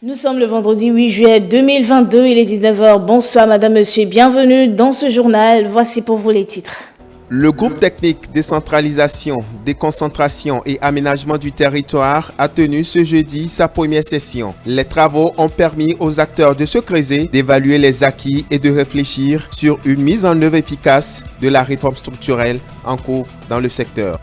Nous sommes le vendredi 8 juillet 2022, il est 19h. Bonsoir madame, monsieur, bienvenue dans ce journal. Voici pour vous les titres. Le groupe technique décentralisation, déconcentration et aménagement du territoire a tenu ce jeudi sa première session. Les travaux ont permis aux acteurs de se creuser, d'évaluer les acquis et de réfléchir sur une mise en œuvre efficace de la réforme structurelle en cours dans le secteur.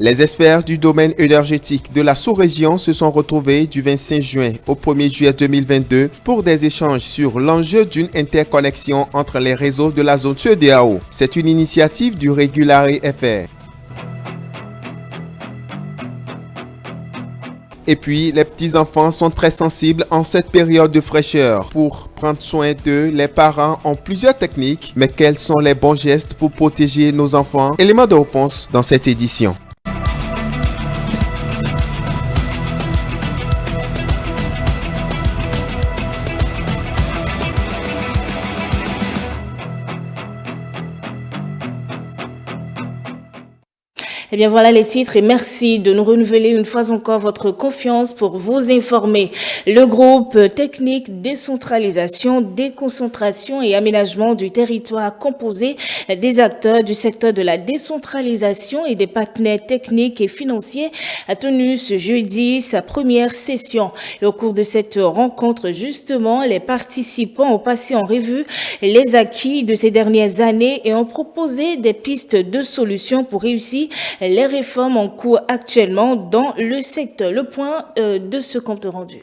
Les experts du domaine énergétique de la sous-région se sont retrouvés du 25 juin au 1er juillet 2022 pour des échanges sur l'enjeu d'une interconnexion entre les réseaux de la zone CEDEAO. C'est une initiative du Regulare FR. Et puis, les petits-enfants sont très sensibles en cette période de fraîcheur. Pour prendre soin d'eux, les parents ont plusieurs techniques, mais quels sont les bons gestes pour protéger nos enfants? Élément de réponse dans cette édition. Eh bien voilà les titres et merci de nous renouveler une fois encore votre confiance pour vous informer. Le groupe technique décentralisation, déconcentration et aménagement du territoire composé des acteurs du secteur de la décentralisation et des partenaires techniques et financiers a tenu ce jeudi sa première session. Et au cours de cette rencontre, justement, les participants ont passé en revue les acquis de ces dernières années et ont proposé des pistes de solutions pour réussir les réformes en cours actuellement dans le secteur. Le point de ce compte rendu.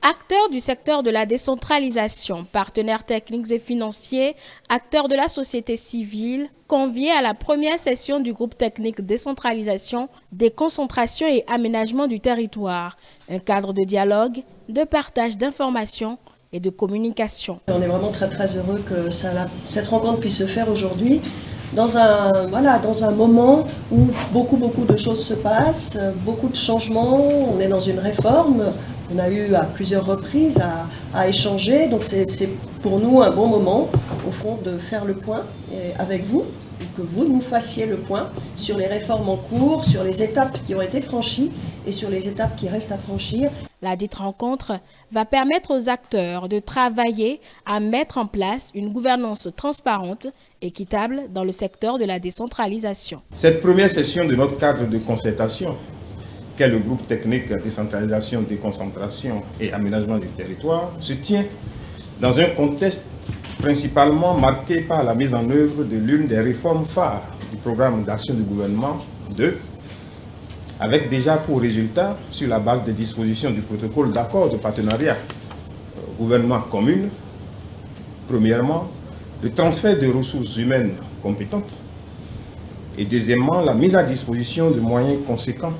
Acteurs du secteur de la décentralisation, partenaires techniques et financiers, acteurs de la société civile, conviés à la première session du groupe technique décentralisation, déconcentration et aménagement du territoire. Un cadre de dialogue, de partage d'informations et de communication. On est vraiment très heureux que cette rencontre puisse se faire aujourd'hui. Dans un moment où beaucoup de choses se passent, beaucoup de changements, on est dans une réforme, on a eu à plusieurs reprises à échanger, donc c'est pour nous un bon moment, au fond, de faire le point avec vous, et que vous nous fassiez le point sur les réformes en cours, sur les étapes qui ont été franchies et sur les étapes qui restent à franchir. La dite rencontre va permettre aux acteurs de travailler à mettre en place une gouvernance transparente, équitable dans le secteur de la décentralisation. Cette première session de notre cadre de concertation, qu'est le groupe technique décentralisation, déconcentration et aménagement du territoire, se tient dans un contexte principalement marqué par la mise en œuvre de l'une des réformes phares du programme d'action du gouvernement 2, avec déjà pour résultat, sur la base des dispositions du protocole d'accord de partenariat gouvernement commune, premièrement, le transfert de ressources humaines compétentes et deuxièmement, la mise à disposition de moyens conséquents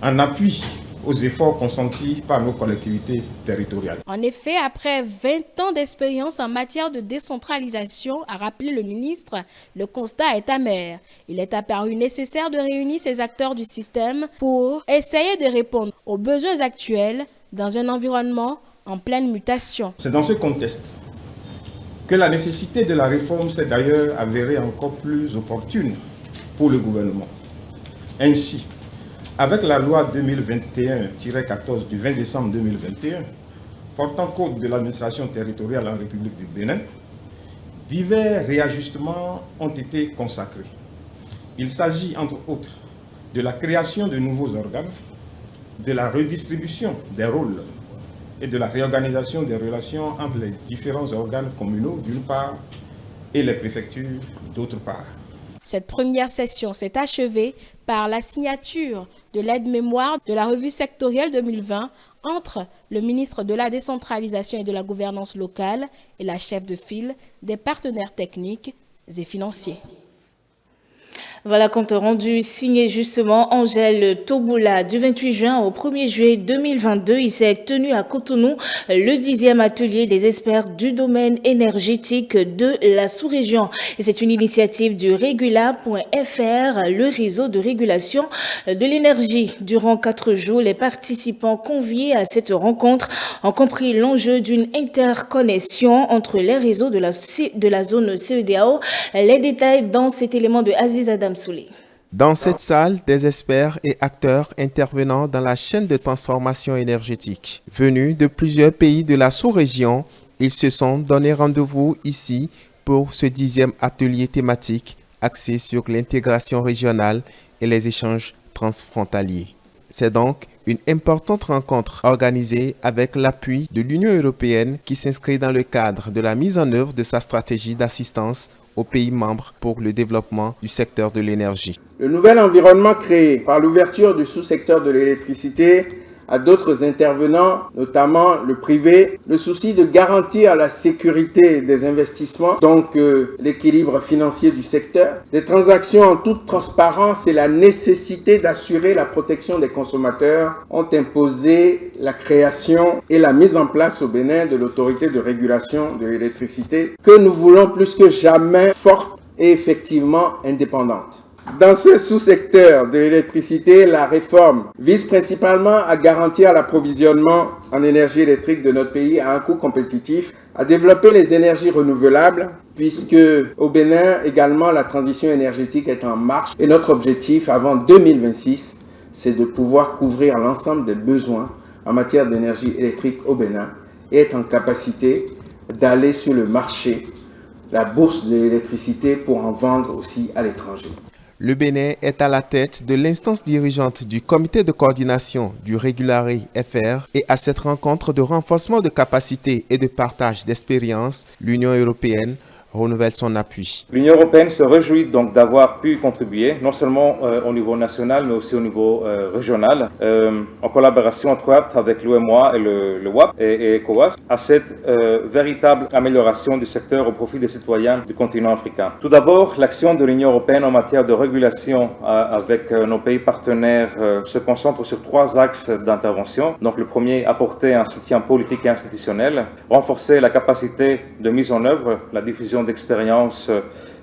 en appui aux efforts consentis par nos collectivités territoriales. En effet, après 20 ans d'expérience en matière de décentralisation, a rappelé le ministre, le constat est amer. Il est apparu nécessaire de réunir ces acteurs du système pour essayer de répondre aux besoins actuels dans un environnement en pleine mutation. C'est dans ce contexte que la nécessité de la réforme s'est d'ailleurs avérée encore plus opportune pour le gouvernement. Ainsi, avec la loi 2021-14 du 20 décembre 2021, portant code de l'administration territoriale en République du Bénin, divers réajustements ont été consacrés. Il s'agit, entre autres, de la création de nouveaux organes, de la redistribution des rôles et de la réorganisation des relations entre les différents organes communaux, d'une part, et les préfectures, d'autre part. Cette première session s'est achevée par la signature de l'aide-mémoire de la revue sectorielle 2020 entre le ministre de la décentralisation et de la gouvernance locale et la chef de file des partenaires techniques et financiers. Voilà, compte rendu signé justement Angèle Toboula du 28 juin au 1er juillet 2022. Il s'est tenu à Cotonou le 10e atelier des experts du domaine énergétique de la sous-région. Et c'est une initiative du Regula.fr, le réseau de régulation de l'énergie. Durant 4 jours, les participants conviés à cette rencontre ont compris l'enjeu d'une interconnexion entre les réseaux de la zone CEDEAO. Les détails dans cet élément de Aziz Adam Souley. Dans cette salle, des experts et acteurs intervenant dans la chaîne de transformation énergétique. Venus de plusieurs pays de la sous-région, ils se sont donné rendez-vous ici pour ce 10e atelier thématique axé sur l'intégration régionale et les échanges transfrontaliers. C'est donc une importante rencontre organisée avec l'appui de l'Union européenne qui s'inscrit dans le cadre de la mise en œuvre de sa stratégie d'assistance aux pays membres pour le développement du secteur de l'énergie. Le nouvel environnement créé par l'ouverture du sous-secteur de l'électricité à d'autres intervenants, notamment le privé, le souci de garantir la sécurité des investissements, donc l'équilibre financier du secteur, des transactions en toute transparence et la nécessité d'assurer la protection des consommateurs ont imposé la création et la mise en place au Bénin de l'autorité de régulation de l'électricité que nous voulons plus que jamais forte et effectivement indépendante. Dans ce sous-secteur de l'électricité, la réforme vise principalement à garantir l'approvisionnement en énergie électrique de notre pays à un coût compétitif, à développer les énergies renouvelables, puisque au Bénin également la transition énergétique est en marche. Et notre objectif avant 2026, c'est de pouvoir couvrir l'ensemble des besoins en matière d'énergie électrique au Bénin et être en capacité d'aller sur le marché, la bourse de l'électricité pour en vendre aussi à l'étranger. Le Bénin est à la tête de l'instance dirigeante du comité de coordination du Regulari FR et à cette rencontre de renforcement de capacité et de partage d'expérience, l'Union européenne renouvelle son appui. L'Union européenne se réjouit donc d'avoir pu contribuer, non seulement au niveau national, mais aussi au niveau régional, en collaboration étroite avec l'UEMOA et le WAP et ECOWAS, à cette véritable amélioration du secteur au profit des citoyens du continent africain. Tout d'abord, l'action de l'Union européenne en matière de régulation avec nos pays partenaires se concentre sur 3 axes d'intervention. Donc le premier, apporter un soutien politique et institutionnel, renforcer la capacité de mise en œuvre, la diffusion d'expérience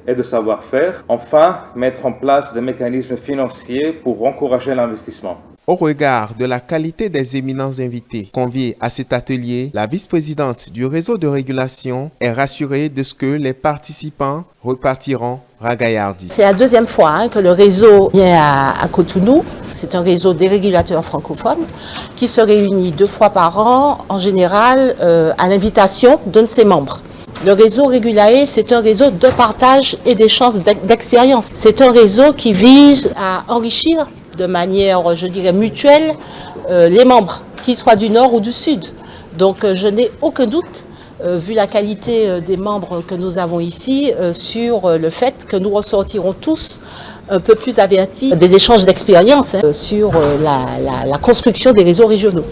et de savoir-faire. Enfin, mettre en place des mécanismes financiers pour encourager l'investissement. Au regard de la qualité des éminents invités conviés à cet atelier, la vice-présidente du réseau de régulation est rassurée de ce que les participants repartiront ragaillardis. C'est la 2e fois que le réseau vient à Cotonou. C'est un réseau des régulateurs francophones qui se réunit 2 fois par an, en général à l'invitation d'un de ses membres. Le réseau Régulae, c'est un réseau de partage et d'échange d'expérience. C'est un réseau qui vise à enrichir de manière, je dirais, mutuelle les membres, qu'ils soient du Nord ou du Sud. Donc je n'ai aucun doute, vu la qualité des membres que nous avons ici, sur le fait que nous ressortirons tous un peu plus avertis des échanges d'expérience sur la construction des réseaux régionaux.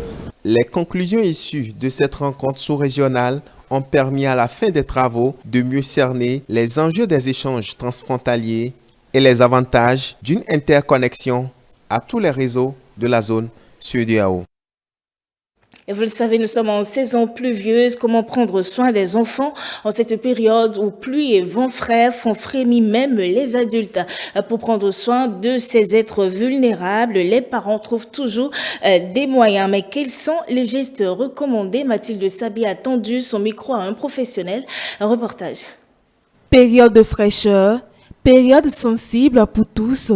Les conclusions issues de cette rencontre sous-régionale ont permis à la fin des travaux de mieux cerner les enjeux des échanges transfrontaliers et les avantages d'une interconnexion à tous les réseaux de la zone CEDEAO. Et vous le savez, nous sommes en saison pluvieuse. Comment prendre soin des enfants en cette période où pluie et vent frais font frémir même les adultes? Pour prendre soin de ces êtres vulnérables, les parents trouvent toujours des moyens. Mais quels sont les gestes recommandés? Mathilde Sabi a tendu son micro à un professionnel. Un reportage. Période de fraîcheur, période sensible pour tous,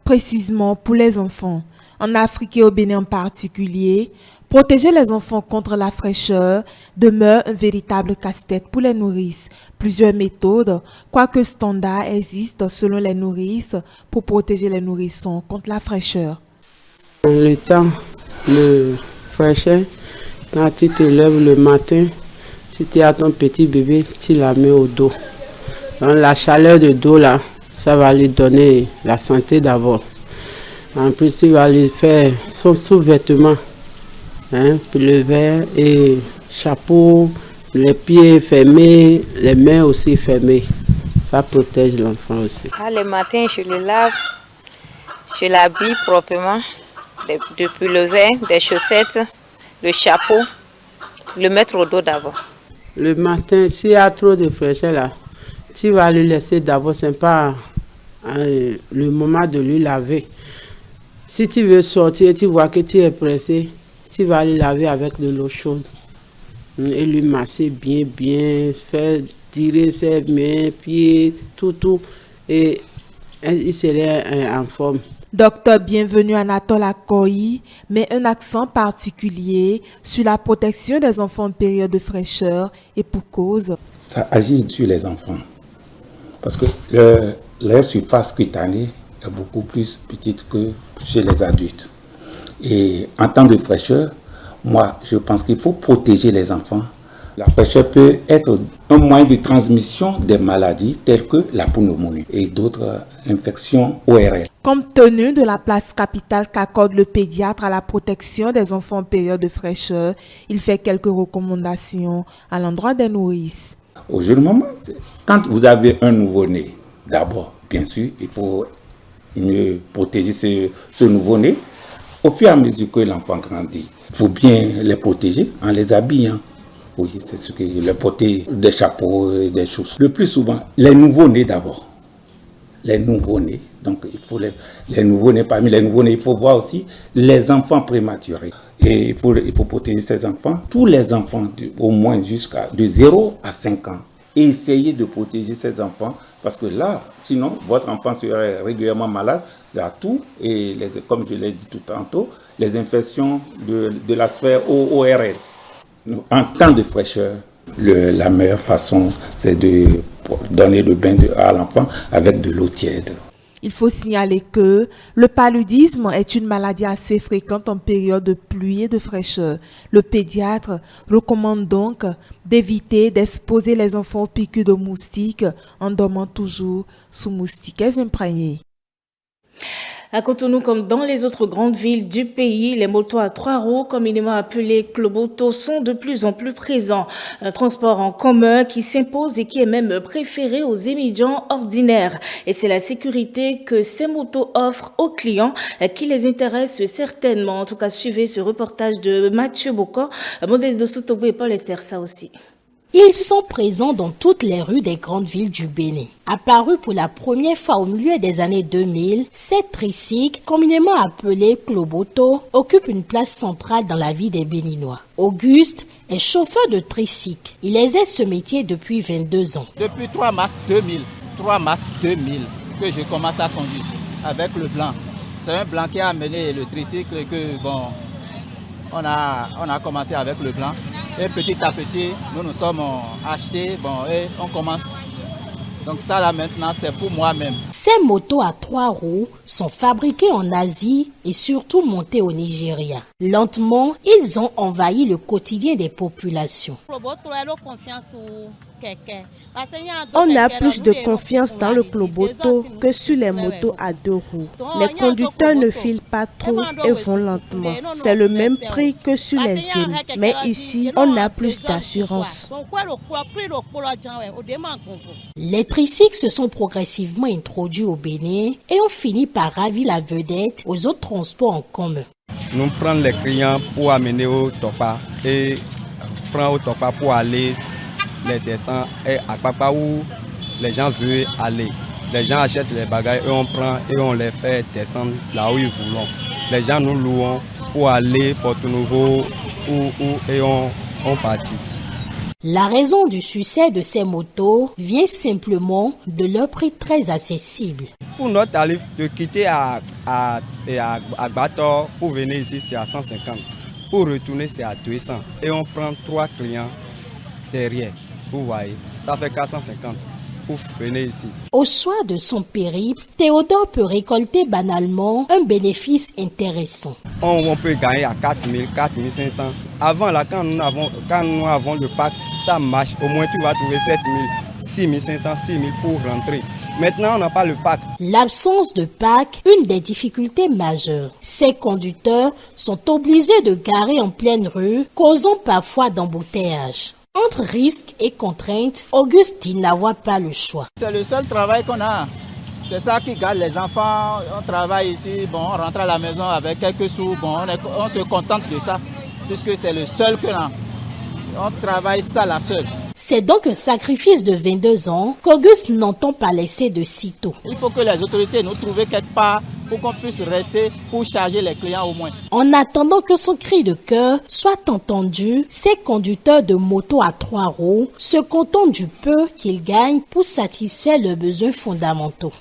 précisément pour les enfants. En Afrique et au Bénin en particulier, protéger les enfants contre la fraîcheur demeure un véritable casse-tête pour les nourrices. Plusieurs méthodes, quoique standards, existent selon les nourrices pour protéger les nourrissons contre la fraîcheur. Le temps de fraîcheur, quand tu te lèves le matin, si tu as ton petit bébé, tu la mets au dos. Donc la chaleur de dos là, ça va lui donner la santé d'abord. En plus, tu vas lui faire son sous-vêtement, le verre et chapeau, les pieds fermés, les mains aussi fermées. Ça protège l'enfant aussi. Le matin, je le lave, je l'habille proprement, depuis le verre, des chaussettes, le chapeau, le mettre au dos d'abord. Le matin, s'il y a trop de fraîcheur là, tu vas le laisser d'abord, c'est pas le moment de lui laver. Si tu veux sortir, tu vois que tu es pressé, tu vas le laver avec de l'eau chaude et lui masser bien, faire tirer ses mains, pieds, tout. Et il serait en forme. Docteur Bienvenu Anatole Akoyi met un accent particulier sur la protection des enfants en période de fraîcheur et pour cause. Ça agit sur les enfants parce que leur surface cutanée est beaucoup plus petite que chez les adultes. Et en temps de fraîcheur, moi je pense qu'il faut protéger les enfants. La fraîcheur peut être un moyen de transmission des maladies telles que la pneumonie et d'autres infections ORL. Compte tenu de la place capitale qu'accorde le pédiatre à la protection des enfants en période de fraîcheur, il fait quelques recommandations à l'endroit des nourrices. Au jeune moment, quand vous avez un nouveau-né, d'abord, bien sûr, il faut mieux protéger ce nouveau-né. Au fur et à mesure que l'enfant grandit, il faut bien les protéger en les habillant. Oui, c'est ce que les porter des chapeaux et des choses. Le plus souvent, les nouveaux-nés d'abord. Les nouveaux-nés. Donc, il faut les nouveaux-nés. Parmi les nouveaux-nés, il faut voir aussi les enfants prématurés. Et il faut protéger ces enfants. Tous les enfants, au moins jusqu'à de 0 à 5 ans. Et essayer de protéger ces enfants. Parce que là, sinon, votre enfant serait régulièrement malade. Il y a tout. Et comme je l'ai dit tout tantôt, les infections de la sphère ORL. En temps de fraîcheur, la meilleure façon, c'est de donner le bain à l'enfant avec de l'eau tiède. Il faut signaler que le paludisme est une maladie assez fréquente en période de pluie et de fraîcheur. Le pédiatre recommande donc d'éviter d'exposer les enfants aux piqûres de moustiques en dormant toujours sous moustiquaires imprégnés. À Cotonou, comme dans les autres grandes villes du pays, les motos à 3 roues, communément appelées Kloboto, sont de plus en plus présents. Un transport en commun qui s'impose et qui est même préféré aux émigrants ordinaires. Et c'est la sécurité que ces motos offrent aux clients qui les intéresse certainement. En tout cas, suivez ce reportage de Mathieu Boko, Modeste de Sotobo et Paul Estersa aussi. Ils sont présents dans toutes les rues des grandes villes du Bénin. Apparu pour la première fois au milieu des années 2000, cette tricycle, communément appelée Kloboto, occupe une place centrale dans la vie des Béninois. Auguste est chauffeur de tricycle. Il exerce ce métier depuis 22 ans. Depuis 3 mars 2000 que je commence à conduire avec le blanc. C'est un blanc qui a amené le tricycle et que on a commencé avec le blanc. Et petit à petit, nous sommes achetés et on commence. Donc ça là maintenant, c'est pour moi-même. Ces motos à 3 roues sont fabriquées en Asie et surtout montées au Nigeria. Lentement, ils ont envahi le quotidien des populations. On a plus de confiance dans le Kloboto que sur les motos à 2 roues. Les conducteurs ne filent pas trop et vont lentement. C'est le même prix que sur les îles. Mais ici, on a plus d'assurance. Les tricycles se sont progressivement introduits au Bénin et ont fini par ravir la vedette aux autres transports en commun. Nous prenons les clients pour amener au Topa et prendre au Topa pour aller les descendre et à Papa où les gens veulent aller. Les gens achètent les bagages et on prend et on les fait descendre là où ils voulons. Les gens nous louent pour aller Porto Nouveau et on partit. La raison du succès de ces motos vient simplement de leur prix très accessible. Pour notre tarif, de quitter à Bator pour venir ici, c'est à 150. Pour retourner, c'est à 200. Et on prend 3 clients derrière. Vous voyez, ça fait 450 pour venir ici. Au soir de son périple, Théodore peut récolter banalement un bénéfice intéressant. On peut gagner à 4 000, 4 500. Avant, là, quand nous avons le pack, ça marche. Au moins, tu vas trouver 7 000, 6 500, 6 000 pour rentrer. Maintenant, on n'a pas le pack. L'absence de pack, une des difficultés majeures. Ces conducteurs sont obligés de garer en pleine rue, causant parfois d'embouteillages. Entre risques et contraintes, Auguste dit n'avoir pas le choix. C'est le seul travail qu'on a. C'est ça qui garde les enfants. On travaille ici, on rentre à la maison avec quelques sous. On se contente de ça, puisque c'est le seul que l'on a. On travaille ça la seule. C'est donc un sacrifice de 22 ans qu'Auguste n'entend pas laisser de sitôt. Il faut que les autorités nous trouvent quelque part pour qu'on puisse rester pour charger les clients au moins. En attendant que son cri de cœur soit entendu, ces conducteurs de motos à 3 roues se contentent du peu qu'ils gagnent pour satisfaire leurs besoins fondamentaux.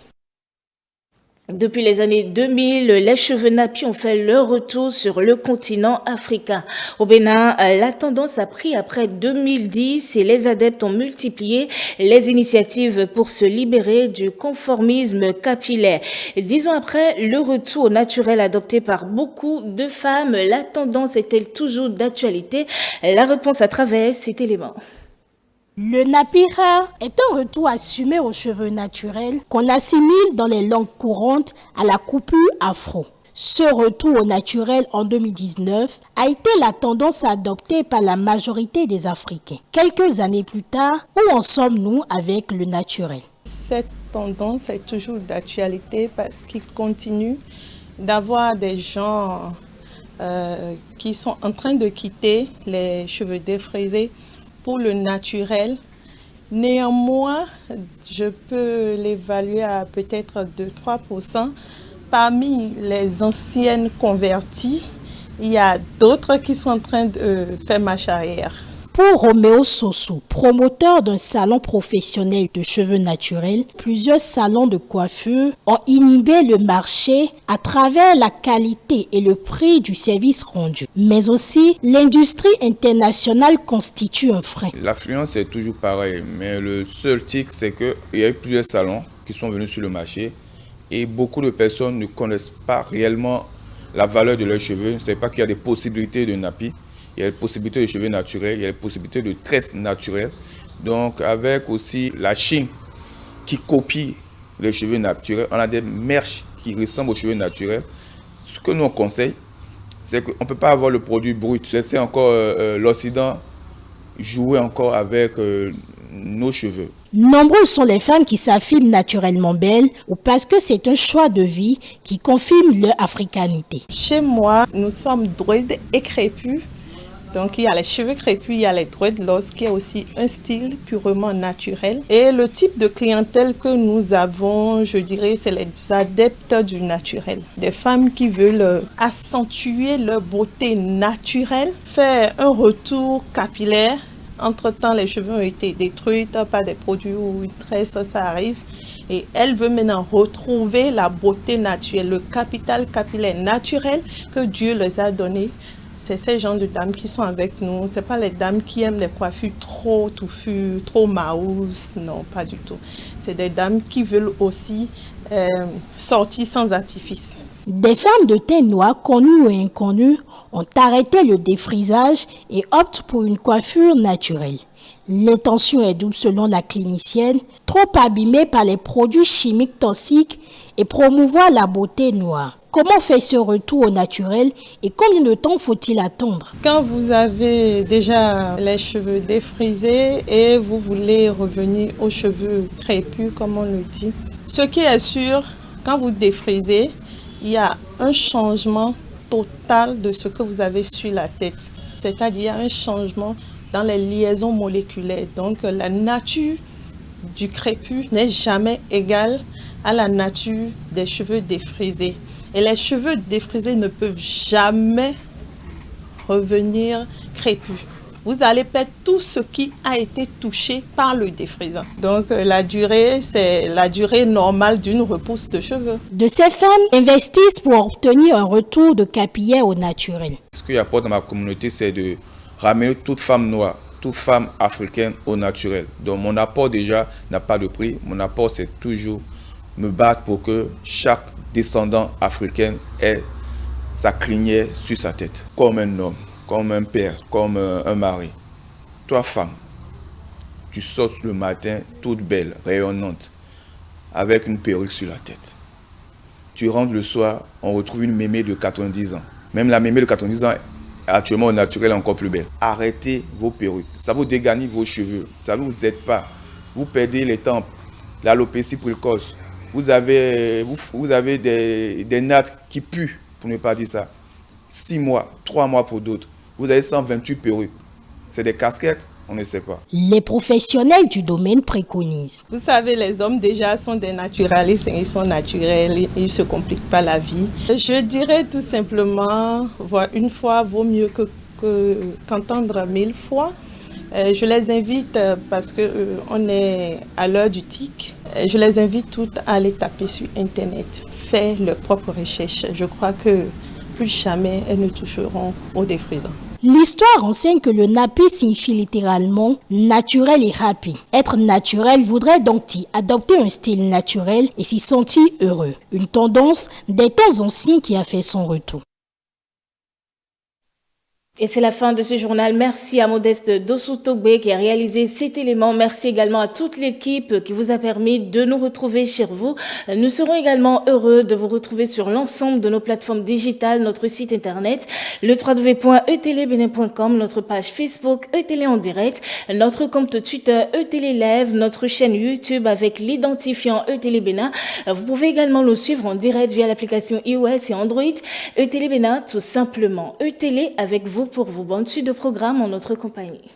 Depuis les années 2000, les cheveux nappies ont fait leur retour sur le continent africain. Au Bénin, la tendance a pris après 2010 et les adeptes ont multiplié les initiatives pour se libérer du conformisme capillaire. 10 ans après le retour au naturel adopté par beaucoup de femmes, la tendance est-elle toujours d'actualité? La réponse à travers cet élément. Le nappy hair est un retour assumé aux cheveux naturels qu'on assimile dans les langues courantes à la coupure afro. Ce retour au naturel en 2019 a été la tendance adoptée par la majorité des Africains. Quelques années plus tard, où en sommes-nous avec le naturel? Cette tendance est toujours d'actualité parce qu'il continue d'avoir des gens qui sont en train de quitter les cheveux défrisés pour le naturel. Néanmoins, je peux l'évaluer à peut-être 2-3%. Parmi les anciennes converties, il y a d'autres qui sont en train de faire marche arrière. Pour Roméo Sossou, promoteur d'un salon professionnel de cheveux naturels, plusieurs salons de coiffure ont inhibé le marché à travers la qualité et le prix du service rendu. Mais aussi, l'industrie internationale constitue un frein. L'affluence est toujours pareille, mais le seul tic, c'est qu'il y a eu plusieurs salons qui sont venus sur le marché et beaucoup de personnes ne connaissent pas réellement la valeur de leurs cheveux, ne savent pas qu'il y a des possibilités de nappy. Il y a les possibilités de cheveux naturels, il y a les possibilités de tresses naturelles. Donc avec aussi la Chine qui copie les cheveux naturels, on a des mèches qui ressemblent aux cheveux naturels. Ce que nous on conseille, c'est qu'on ne peut pas avoir le produit brut. Laisser encore l'Occident jouer encore avec nos cheveux. Nombreuses sont les femmes qui s'affirment naturellement belles ou parce que c'est un choix de vie qui confirme leur africanité. Chez moi, nous sommes druides et crépus. Donc il y a les cheveux crépus, il y a les dreadlocks, qui est aussi un style purement naturel. Et le type de clientèle que nous avons, je dirais, c'est les adeptes du naturel. Des femmes qui veulent accentuer leur beauté naturelle, faire un retour capillaire. Entre-temps, les cheveux ont été détruits par des produits ou une tresse, ça arrive. Et elle veut maintenant retrouver la beauté naturelle, le capital capillaire naturel que Dieu les a donné. C'est ces gens de dames qui sont avec nous. Ce n'est pas les dames qui aiment les coiffures trop touffues, trop mouse. Non, pas du tout. C'est des dames qui veulent aussi sortir sans artifice. Des femmes de teint noir, connues ou inconnues, ont arrêté le défrisage et optent pour une coiffure naturelle. L'intention est double selon la clinicienne, trop abîmée par les produits chimiques toxiques et promouvoir la beauté noire. Comment faire ce retour au naturel et combien de temps faut-il attendre? Quand vous avez déjà les cheveux défrisés et vous voulez revenir aux cheveux crépus, comme on le dit, ce qui est sûr, quand vous défrisez, il y a un changement total de ce que vous avez sur la tête. C'est-à-dire il y a un changement dans les liaisons moléculaires. Donc la nature du crépus n'est jamais égale à la nature des cheveux défrisés. Et les cheveux défrisés ne peuvent jamais revenir crépus. Vous allez perdre tout ce qui a été touché par le défrisant. Donc la durée, c'est la durée normale d'une repousse de cheveux. De ces femmes investissent pour obtenir un retour de capillaire au naturel. Ce que j'apporte dans ma communauté, c'est de ramener toute femme noire, toute femme africaine au naturel. Donc mon apport déjà n'a pas de prix. Mon apport, c'est toujours me battre pour que chaque descendant africain ait sa crinière sur sa tête. Comme un homme, comme un père, comme un mari. Toi, femme, tu sors le matin toute belle, rayonnante, avec une perruque sur la tête. Tu rentres le soir, on retrouve une mémé de 90 ans. Même la mémé de 90 ans, actuellement au naturel, est encore plus belle. Arrêtez vos perruques. Ça vous dégarnit vos cheveux. Ça ne vous aide pas. Vous perdez les tempes, l'alopécie précoce. Vous avez des nattes qui puent, pour ne pas dire ça. 6 mois, 3 mois pour d'autres. Vous avez 128 perruques. C'est des casquettes, on ne sait pas. Les professionnels du domaine préconisent. Vous savez, les hommes déjà sont des naturalistes, ils sont naturels, ils ne se compliquent pas la vie. Je dirais tout simplement, voir une fois vaut mieux qu'entendre 1000 fois. Je les invite parce qu'on est à l'heure du tic. Je les invite toutes à aller taper sur Internet, faire leurs propres recherches. Je crois que plus jamais elles ne toucheront au défrisant. L'histoire enseigne que le nappé signifie littéralement naturel et happy. Être naturel voudrait donc dire adopter un style naturel et s'y sentir heureux. Une tendance des temps anciens qui a fait son retour. Et c'est la fin de ce journal. Merci à Modeste Dossou-Togbe qui a réalisé cet élément. Merci également à toute l'équipe qui vous a permis de nous retrouver chez vous. Nous serons également heureux de vous retrouver sur l'ensemble de nos plateformes digitales, notre site internet, le www.etelebenen.com, notre page Facebook eTélé en direct, notre compte Twitter eTélé Live, notre chaîne YouTube avec l'identifiant eTélé Bénin. Vous pouvez également nous suivre en direct via l'application iOS et Android. eTélé Bénin, tout simplement. eTélé avec vous pour vos bonnes suites de programmes en notre compagnie.